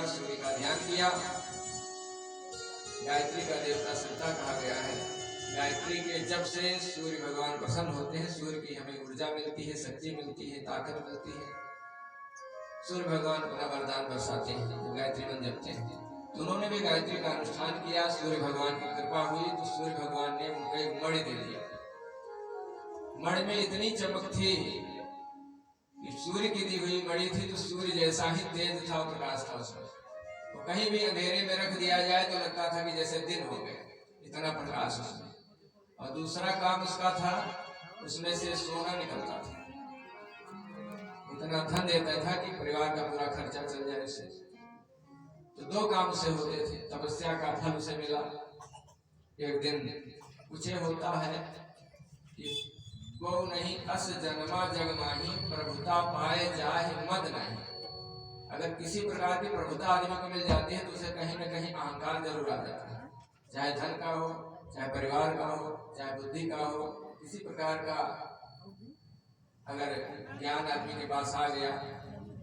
सूर्य का ध्यान किया। गायत्री का देवता सत्ता कहा गया है। गायत्री के जब से सूर्य भगवान प्रसन्न होते हैं, सूर्य की हमें ऊर्जा मिलती है, शक्ति मिलती है, ताकत मिलती है। सूर्य भगवान अपना वरदान बरसाते हैं जब गायत्री मंत्र जपते हैं। तो उन्होंने भी गायत्री का अनुष्ठान किया, सूर्य भगवान की कृपा हुई तो सूर्य भगवान ने उनको एक मणि दे दिया। मणि में इतनी चमक थी कि सूर्य की दी हुई मणि थी तो सूर्य जैसा ही तेज था और प्रकाश था उसमें। तो कहीं भी अंधेरे में रख दिया जाए तो लगता था कि जैसे दिन हो गए, इतना प्रकाश उसमें। और दूसरा काम उसका था, उसमें से सोना निकलता था, इतना धन देता था कि परिवार का पूरा खर्चा चल जाए उससे। तो दो काम उसे होते थे, तपस्या का फल उसे मिला। एक दिन पूछे होता है कि को नहीं अस जन्मा जग माही, प्रभुता पाए जाहि मद नहीं। अगर किसी प्रकार की प्रभुता आदमी को मिल जाती है तो उसे कहीं न कहीं अहंकार जरूर आ जाता है, चाहे धन का हो, चाहे परिवार का हो, चाहे बुद्धि का हो। किसी प्रकार का अगर ज्ञान आदमी के पास आ गया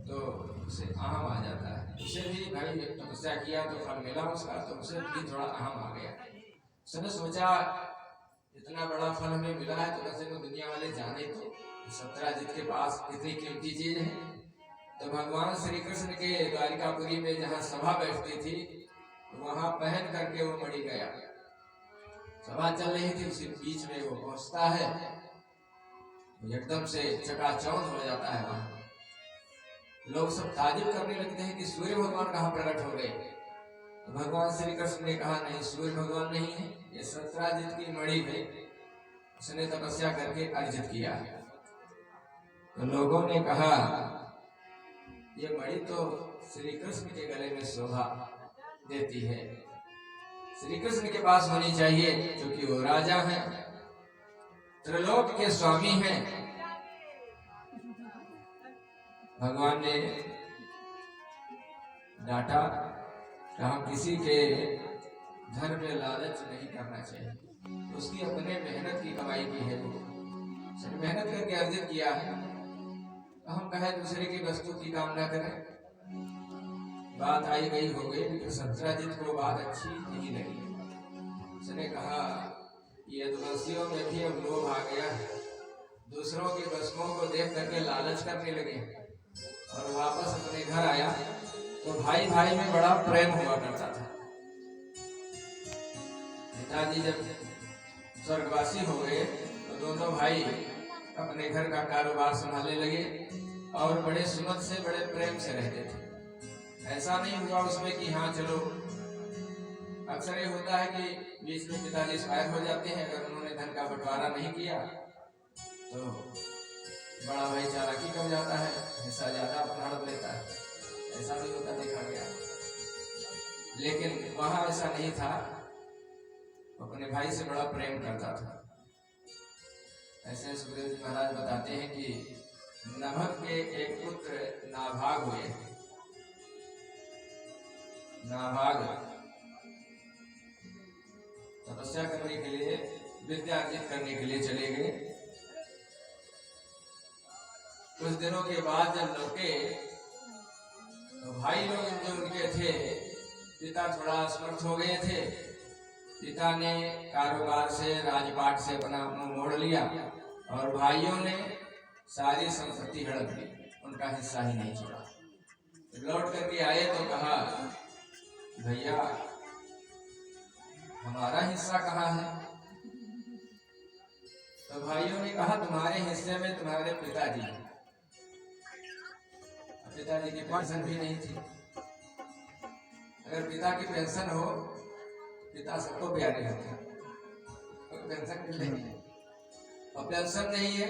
तो उसे अहम आ जाता है। उसे भी भाई तपस्या किया तो फल मिला उसका, तो उसे भी थोड़ा अहम आ गया। उसने सोचा इतना बड़ा फल हमें मिला है तो कैसे को दुनिया वाले जाने तो सत्यजित के पास इतनी कीमती चीज है। तो भगवान श्री कृष्ण के द्वारिकापुरी में जहाँ सभा बैठती थी वहां पहन करके वो मणि गया। सभा चल रही थी, उसी बीच में वो पहुंचता है, एकदम से चकाचौंध हो जाता है। वहां लोग सब ताजुब करने लगते हैं कि सूर्य भगवान कहाँ प्रकट हो गए। तो भगवान श्री कृष्ण ने कहा नहीं, सूर्य भगवान नहीं है, ये सत्यजित की मणि है, उसने तपस्या करके अर्जित किया। तो लोगों ने कहा ये मणि तो श्री कृष्ण के गले में शोभा देती है, श्री कृष्ण के पास होनी चाहिए, क्योंकि वो राजा हैं, त्रिलोक के स्वामी हैं। भगवान ने डांटा, कहा किसी के धन में लालच नहीं करना चाहिए, उसकी अपने मेहनत की कमाई की है, वो मेहनत करके अर्जित किया है। हम कहे दूसरे की वस्तु की कामना करें। बात आई गई हो गई, लेकिन सत्यजित को बात अच्छी नहीं लगी। उसने कहा यदुवंशियों में भी अब लोभ आ गया है, दूसरों की वस्तुओं को देख करके लालच करने लगे। और वापस अपने घर आया तो भाई भाई में बड़ा प्रेम हुआ करता था। पिताजी जब स्वर्गवासी हो गए तो दोनों भाई अपने घर का कारोबार संभालने लगे और बड़े सुमत से, बड़े प्रेम से रहते थे। ऐसा नहीं हुआ उसमें कि हाँ चलो, अक्सर ये होता है कि बीच में पिताजी एक्सपायर हो जाते हैं, अगर उन्होंने धन का बंटवारा नहीं किया तो बड़ा भाई चालाकी कर जाता है, हिस्सा ज्यादा अपना हड़प लेता है। ऐसा भी होता देखा गया, लेकिन वहां ऐसा नहीं था, अपने भाई से बड़ा प्रेम करता था। ऐसे सुखदेव जी महाराज बताते हैं कि नभक के एक पुत्र नाभाग हुए। नाभाग तपस्या करने के लिए, विद्या अर्जित करने के लिए चले गए। कुछ दिनों के बाद जब लौटे तो भाई लोग जो उनके थे, पिता थोड़ा असमर्थ हो गए थे। पिता ने कारोबार से, राजपाट से अपना मुंह मोड़ लिया और भाइयों ने सारी संपत्ति हड़प ली, उनका हिस्सा ही नहीं छोड़ा। लौट करके आए तो कहा भैया हमारा हिस्सा कहाँ है। तो भाइयों ने कहा तुम्हारे हिस्से में तुम्हारे पिताजी, पिताजी की पेंशन भी नहीं थी। अगर पिता की पेंशन हो, पिता सबको प्यारे होते हैं, तो पेंशन मिलेगी, और पेंशन नहीं है